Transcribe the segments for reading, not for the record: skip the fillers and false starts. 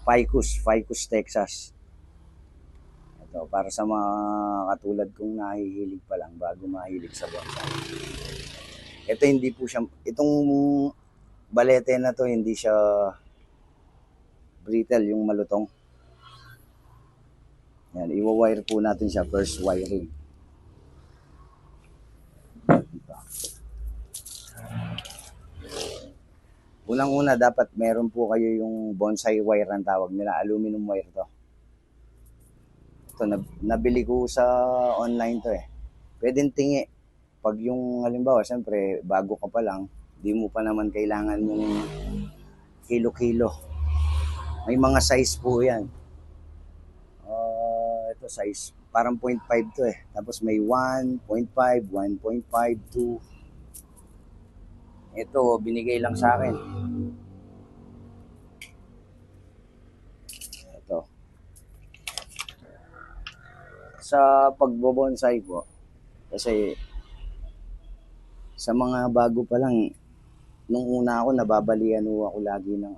Ficus, Texas. Ito, para sa mga katulad kong nahihilig pa lang bago mahilig sa bonsai. Ito hindi po siya, itong balete na to hindi siya brittle, yung malutong. Yan, i-wire po natin siya, first wiring. Unang-una, dapat meron po kayo yung bonsai wire ang tawag nila, aluminum wire to. Ito, nabili ko sa online to eh. Pwedeng tingi. Pag yung halimbawa, siyempre, bago ka pa lang, di mo pa naman kailangan yung kilo-kilo. May mga size po yan. Ito size, parang 0.5 to eh. Tapos may 1.5, 1.5, 2. Ito, binigay lang sa akin. Ito. Sa pagbobonsai po, kasi sa mga bago pa lang, nung una ako, nababalian ako lagi ng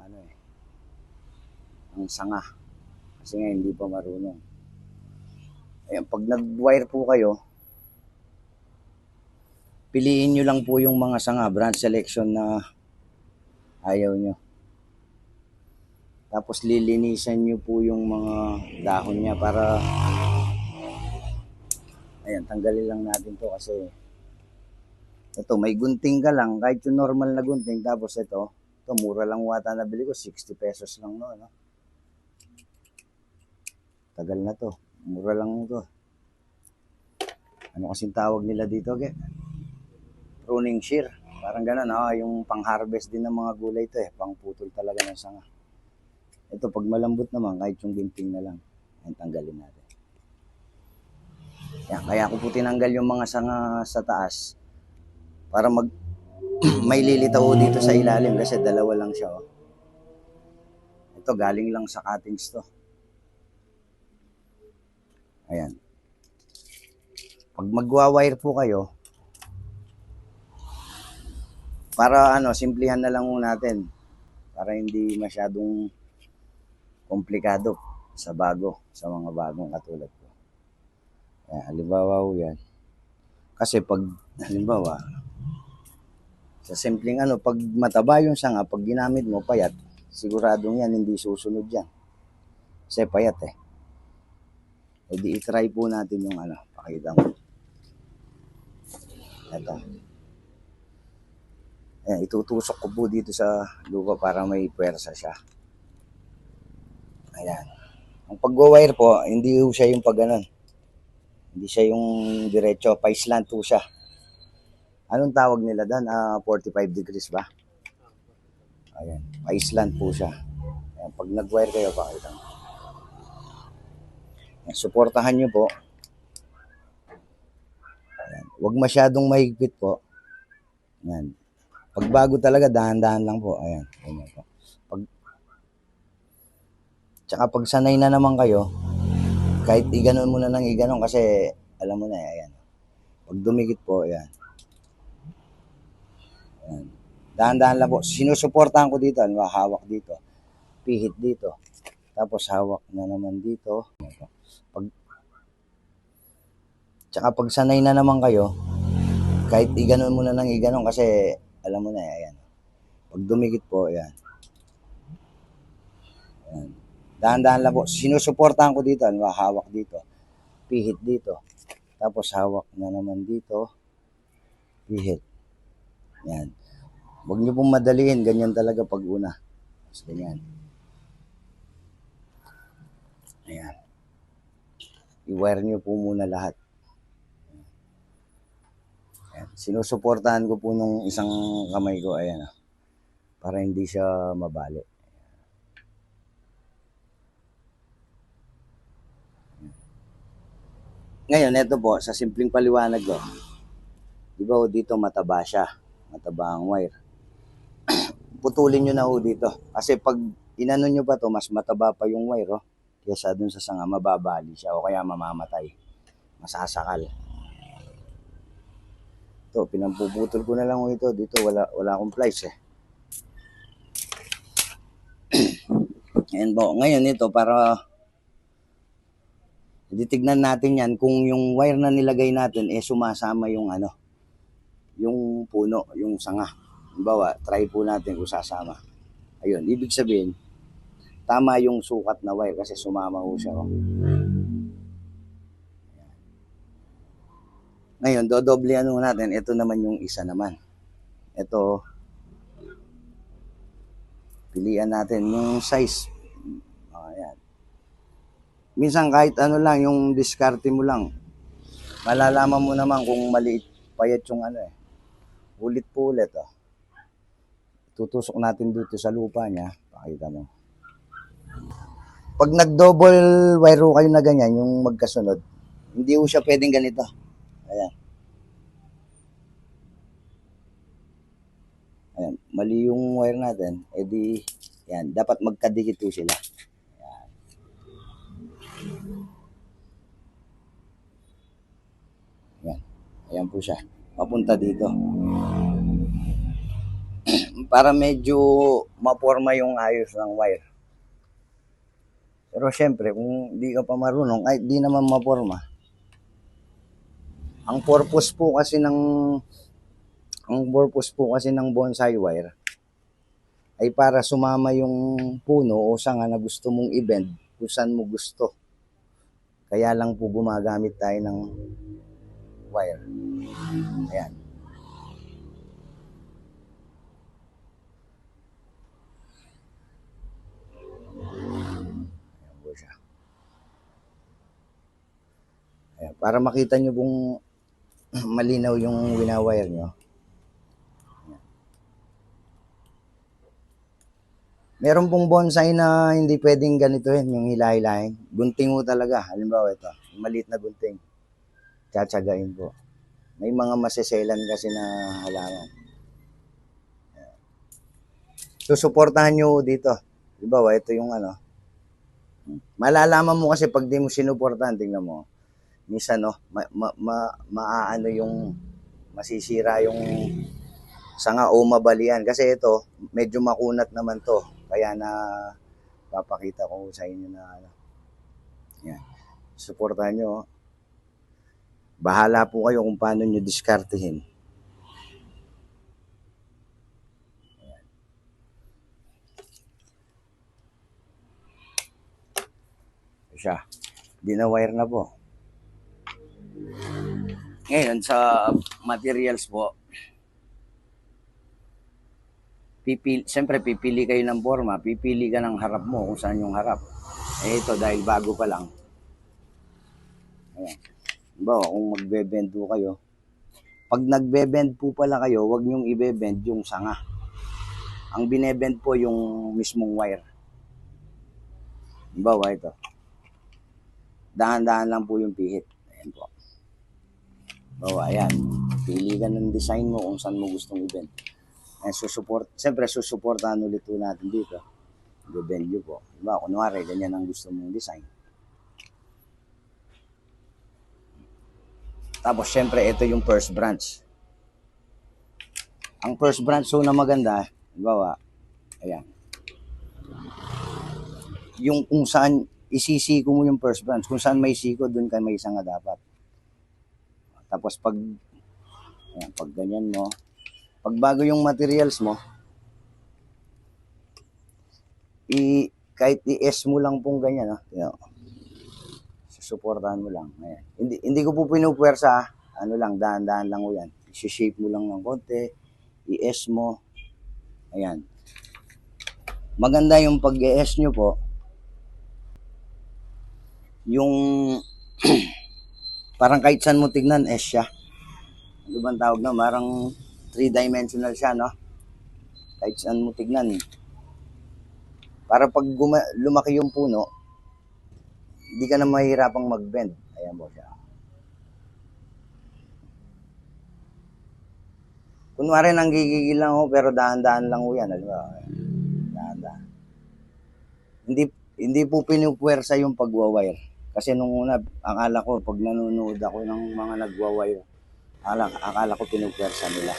ng sanga. Kasi nga hindi pa marunong. Ayan, pag nag-wire po kayo, piliin nyo lang po yung mga sanga, branch selection na ayaw nyo. Tapos lilinisan nyo po yung mga dahon niya para, ayan, tanggalin lang natin to kasi ito, may gunting ka lang, kahit yung normal na gunting, tapos ito mura lang wata nabili ko, 60 pesos lang no, no? Tagal na to, mura lang to. Ano kasing tawag nila dito, okay? Pruning shear. Parang gano'n, yung pang-harvest din ng mga gulay ito eh. Pang-putol talaga ng sanga. Ito, pag malambot naman, kahit yung gunting na lang, yan, tanggalin natin. Yan, kaya ko po tinanggal yung mga sanga sa taas para may lilitaw dito sa ilalim kasi dalawa lang siya. Oh. Ito, galing lang sa cuttings to. Ayan. Pag magwa-wire po kayo, para simplihan na lang natin. Para hindi masyadong komplikado sa mga bagong katulad ko. Ayan, halimbawa yan. Kasi pag, halimbawa, sa simpleng pag mataba yung sanga, pag ginamit mo payat, siguradong yan, hindi susunod yan. Kasi payat eh. E di i-try po natin yung pakita mo. Ito. Ayan, itutusok ko po dito sa lupa para may puwersa siya. Ayan. Ang pag-wire po, hindi siya yung pag-ganon. Hindi siya yung diretso, pa-slant po siya. Anong tawag nila doon? 45 degrees ba? Ayan, pa-slant po siya. Ayan, pag nag-wire kayo, pakita mo. Ayan, suportahan nyo po. Ayan, huwag masyadong mahigpit po. Ayan. Pag bago talaga, dahan-dahan lang po. Ayan, ayan po. Tsaka pag sanay na naman kayo, kahit iganon mo na ng iganon kasi alam mo na ayan. Pag dumikit po, ayan. Ayan. Dahan-dahan lang po. Sinusuportahan ko dito, hawak dito. Pihit dito. Tapos hawak na naman dito. Tsaka pag sanay na naman kayo, kahit iganon mo na ng iganon kasi alam mo na ayan. Pag dumikit po, ayan. Ayan. Dahan-dahan lang po. Sinusuportahan ko dito, hawak dito. Pihit dito. Tapos hawak na naman dito. Pihit. Ayan. Huwag niyo pong madaliin. Ganyan talaga pag una. Tapos ganyan. Ayan. I-wire niyo po muna lahat. Ayan. Sinusuportahan ko po nung isang kamay ko. Ayan. Para hindi siya mabali. Ngayon, ito po, sa simpleng paliwanag ko, di ba dito mataba siya, mataba ang wire. Putulin nyo na dito. Kasi pag inano nyo pa to, mas mataba pa yung wire, kesa dun sa sanga, mababali siya o kaya mamamatay. Masasakal. Ito, pinampuputol ko na lang ito. Dito, wala akong plies eh. Ayan po. Ngayon ito, para titignan natin yan kung yung wire na nilagay natin sumasama yung yung puno, yung sanga. Halimbawa, try po natin kung sasama. Ayun, ibig sabihin, tama yung sukat na wire kasi sumama ho siya. Ngayon, dodoblihan natin. Ito naman yung isa naman. Ito, pilian natin yung size. Ayan. Minsan kahit lang, yung diskarte mo lang. Malalaman mo naman kung maliit payat yung Ulit po ulit. Tutusok natin dito sa lupa niya. Pakita mo. Pag nag-double wire kayo na ganyan, yung magkasunod, hindi ho siya pwedeng ganito. Ayan. Ayan. Mali yung wire natin. Yan. Dapat magkadikit po sila. Ayan. Ayan. Ayan po siya. Papunta dito. Para medyo maporma yung ayos ng wire. Pero syempre, kung di ka pa marunong, kahit di naman maporma. Ang purpose po kasi ng bonsai wire ay para sumama yung puno o sanga na gusto mong i-bend kung saan mo gusto. Kaya lang po gumagamit tayo ng wire. Ayan. Ayan po siya. Ayan. Para makita nyo kung malinaw yung winawire nyo. Meron pong bonsai na hindi pwedeng ganito yung hilahilahin. Gunting mo talaga. Halimbawa ito, maliit na gunting. Tsatsagain po. May mga maseselan kasi na halaman. Susuportahan nyo dito. Halimbawa, ito yung Malalaman mo kasi pag di mo sinuportahan, tingnan mo. Minsan, maano yung masisira yung sanga o mabalian. Kasi ito, medyo makunat naman to. Kaya na papakita ko sa inyo na yan. Suportahan nyo. Bahala po kayo kung paano nyo diskartehin. Ayan. Siya. Dinawire na po. Ngayon, sa materials po, siyempre pipili kayo ng forma, pipili ka ng harap mo kung saan yung harap. Ito dahil bago pa lang. Ayan. Bawa kung magbe-bend po kayo. Pag nagbe-bend po pala kayo, wag nyong ibe-bend yung sanga. Ang bine-bend po yung mismong wire. Bawa ito. Dahan-dahan lang po yung pihit. Ayan po. Bawa, ayan. Pili ka ng design mo kung saan mo gustong i-bend. Siyempre susuportahan ulit po natin dito. I-bend nyo po. Diba, kunwari, ganyan ang gusto mong design. Tapos, siyempre, ito yung first branch. Ang first branch na maganda, diba, ayan. Yung kung saan isisiko mo yung first branch, kung saan may siko, dun ka may sanga dapat. Tapos, pag ganyan mo, pag bago yung materials mo, kahit i-S mo lang pong ganyan, susuportahan mo lang. Ayan. Hindi ko po pinupuwersa, dahan-dahan lang o yan. I-shape mo lang ng konti, i-S mo. Ayan. Maganda yung pag-i-S nyo po, yung parang kahit saan mo tignan, S siya. Ano bang tawag na? Parang 3-dimensional siya, no? Kahit saan mo tignan. Para pag lumaki yung puno, hindi ka na mahihirapang mag-bend. Ayan po siya. Kunwari nanggigigil lang ho, pero dahan-dahan lang ho yan. Dahan-dahan. Hindi po pinupuwersa yung pagwawire. Kasi nung una, akala ko, pag nanonood ako ng mga nagwawire, akala ko pinupuwersa nila.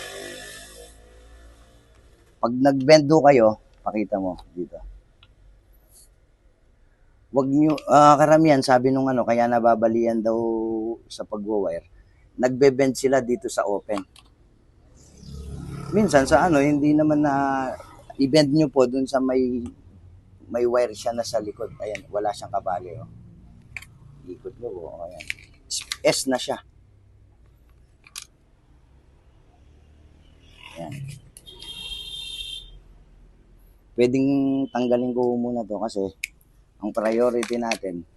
Pag nag-bend do kayo, pakita mo dito. Wag nyo, karamihan sabi nung ano, kaya nababalian daw sa pagwo-wire, nagbe-bend sila dito sa open. Minsan sa ano, hindi naman na i-bend nyo po dun sa may wire siya na sa likod. Ayan, wala siyang kabali. Oh. Ikot nyo po. Oh, ayan. S na siya. Ayan. Pwedeng tanggalin ko muna to kasi ang priority natin,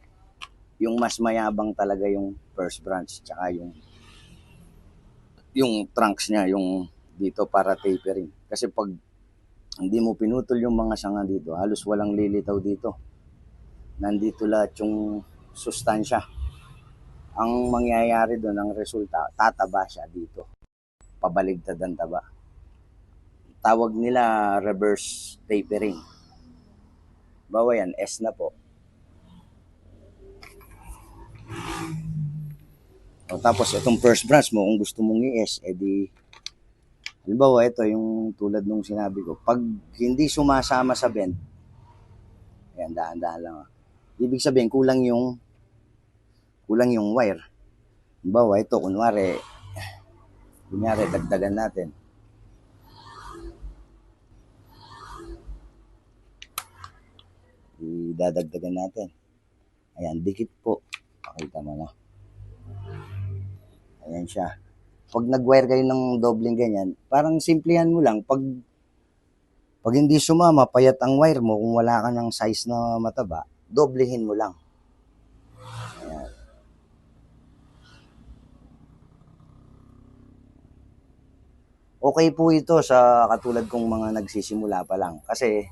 yung mas mayabang talaga yung first branch, tsaka yung trunks niya, yung dito para tapering. Kasi pag hindi mo pinutol yung mga sanga dito, halos walang lilitaw dito. Nandito lahat yung sustansya. Ang mangyayari doon, ang resulta, tataba siya dito. Pabaligtad ang taba. Tawag nila reverse tapering. Bawa yan, S na po. O, tapos itong first branch mo, kung gusto mong i-S, edi halimbawa ito yung tulad nung sinabi ko. Pag hindi sumasama sa bend, ayan, dahan-dahan lang. Ibig sabihin, kulang yung wire. Halimbawa ito, kunyari, dagdagan natin. Idadagdagan natin. Ayan, dikit po. Pakita mo na. Ayan siya. Pag nag-wire kayo ng doubling ganyan, parang simplihan mo lang. Pag hindi sumama, payat ang wire mo, kung wala ka ng size na mataba, doblehin mo lang. Ayan. Okay po ito sa katulad kong mga nagsisimula pa lang. Kasi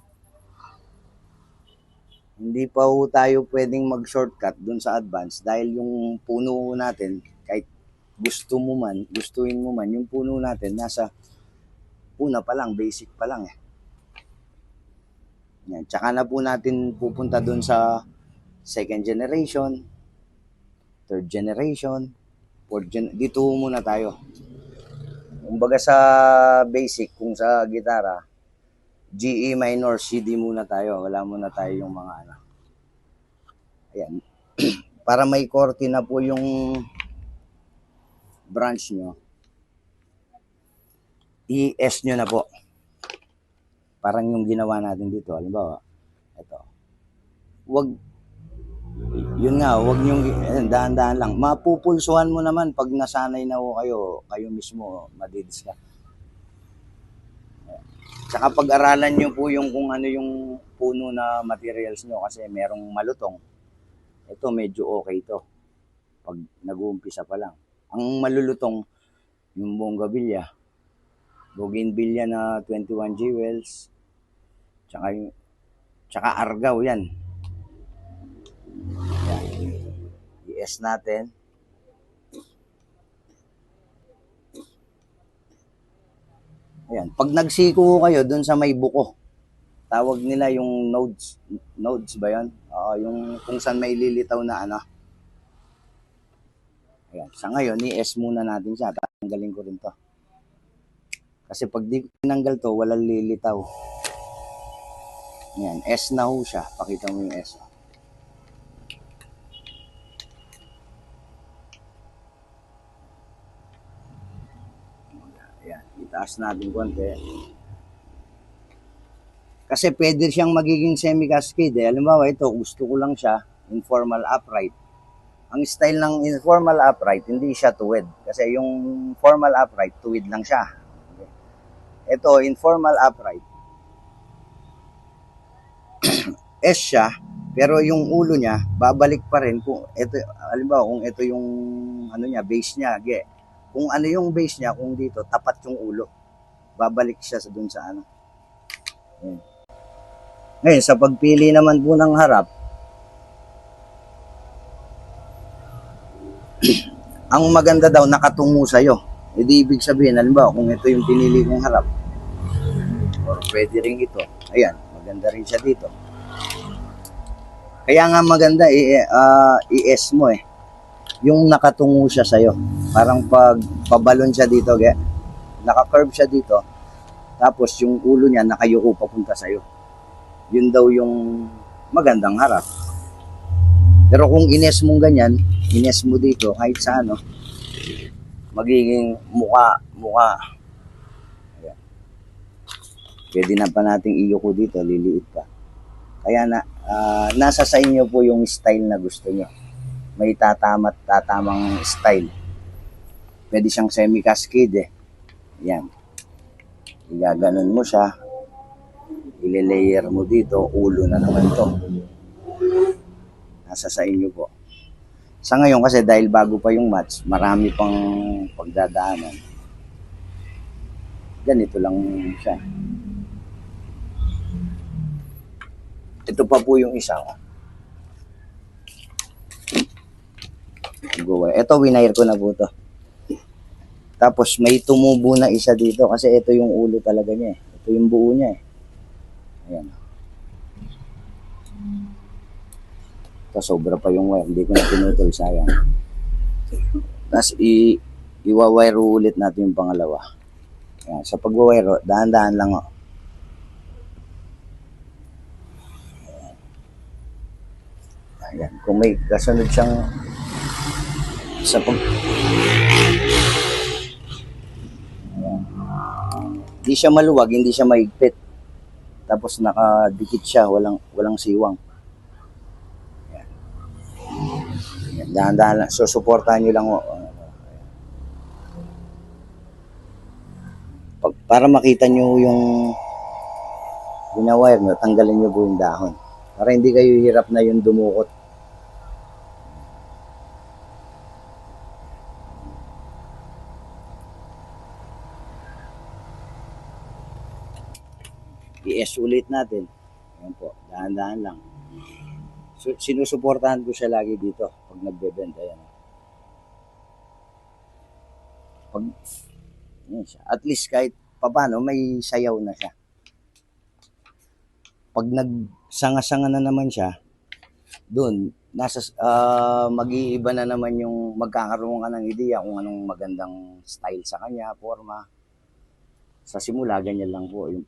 hindi pa po tayo pwedeng mag-shortcut dun sa advance dahil yung puno natin, kahit gustuin mo man, yung puno natin nasa una pa lang, basic pa lang eh. Yan. Tsaka na po natin pupunta dun sa second generation, third generation, dito muna tayo. Kumbaga sa basic, kung sa gitara, G, E minor, C, D muna tayo. Wala muna tayo yung mga ano. Ayan. Para may korte na po yung branch nyo, i-S nyo na po. Parang yung ginawa natin dito. Halimbawa, ito. Yun nga, wag yung dahan-dahan lang. Mapupulsuhan mo naman pag nasanay na ho kayo mismo madidis ka. Tsaka pag-aralan nyo po yung kung ano yung puno na materials nyo kasi merong malutong. Ito medyo okay to. Pag nag-uumpisa pa lang. Ang malulutong, yung bonggabilya, bougainvillea na 21 jewels, tsaka argaw yan. I-S natin. Ayan. Pag nagsiko kayo dun sa may buko, tawag nila yung nodes. Nodes ba yan? Yung kung saan may lilitaw na ano. Ayan. Sa ngayon, i-S muna natin siya. Tanggalin ko rin to. Kasi pag di tinanggal to, walang lilitaw. Ayan. S na ho siya. Pakita mo yung S. Ayan. Itaas natin konti. Kasi pwede siyang magiging semi-cascade eh. Halimbawa ito, gusto ko lang siya, informal upright. Ang style ng informal upright, hindi siya tuwid. Kasi yung formal upright, tuwid lang siya. Ito, informal upright. S siya, pero yung ulo niya, babalik pa rin. Kung ito, halimbawa, kung ito yung ano niya, base niya, kung ano yung base niya, kung dito, tapat yung ulo. Babalik siya dun sa ano. Ayan. Ngayon, sa pagpili naman po ng harap, ang maganda daw nakatungo sa'yo. Hindi ibig sabihin, halimbawa, kung ito yung pinili kong harap, or pwede rin ito. Ayan, maganda rin siya dito. Kaya nga maganda, i-S mo eh. Yung nakatungo siya sa'yo. Parang pag pabalon siya dito, naka-curve siya dito, tapos yung ulo niya nakayuko papunta sa'yo. Yun daw yung magandang harap. Pero kung ines mong ganyan, ines mo dito kahit sa ano, magiging muka. Ayan. Pwede na pa nating iyuko dito, liliit pa. Kaya nasa sa inyo po yung style na gusto nyo. May tatamang style. Pwede siyang semi-cascade eh. Yan. Igaganon mo siya. Ile-layer mo dito. Ulo na naman to. Nasa sa inyo po. Sa ngayon kasi dahil bago pa yung match, marami pang pagdadaanan. Ganito lang siya. Ito pa po yung isa. Ito winire ko na po to. Tapos may tumubo na isa dito kasi ito yung ulo talaga niya eh. Ito yung buo niya eh. Ayan. Ito sobra pa yung wire. Hindi ko na pinutol, sayang. Tapos iwa-wire ulit natin yung pangalawa. Ayan. Sa pag-wire, dahan-dahan lang oh. Ayan. Kung may kasunod siyang sa pag... Ayan. Hindi siya maluwag, hindi siya maigpit. Tapos nakadikit siya, walang siwang. Ayan. Ayan. Dahan-dahan lang. So, supportahan nyo lang oh. Para makita nyo yung winawire nyo, tanggalin nyo po yung dahon. Para hindi kayo hirap na yung dumukot. I-S ulit natin. Ayan po, dahan-dahan lang. So, sinusuportahan ko siya lagi dito pag nagbe-bend. Ayan. Pag, ayan siya. At least kahit paano may sayaw na siya. Pag nagsanga-sanga na naman siya, doon, mag-iiba na naman yung magkakaroon ka ng ideya kung anong magandang style sa kanya, forma. Sa simula, ganyan lang po. Yung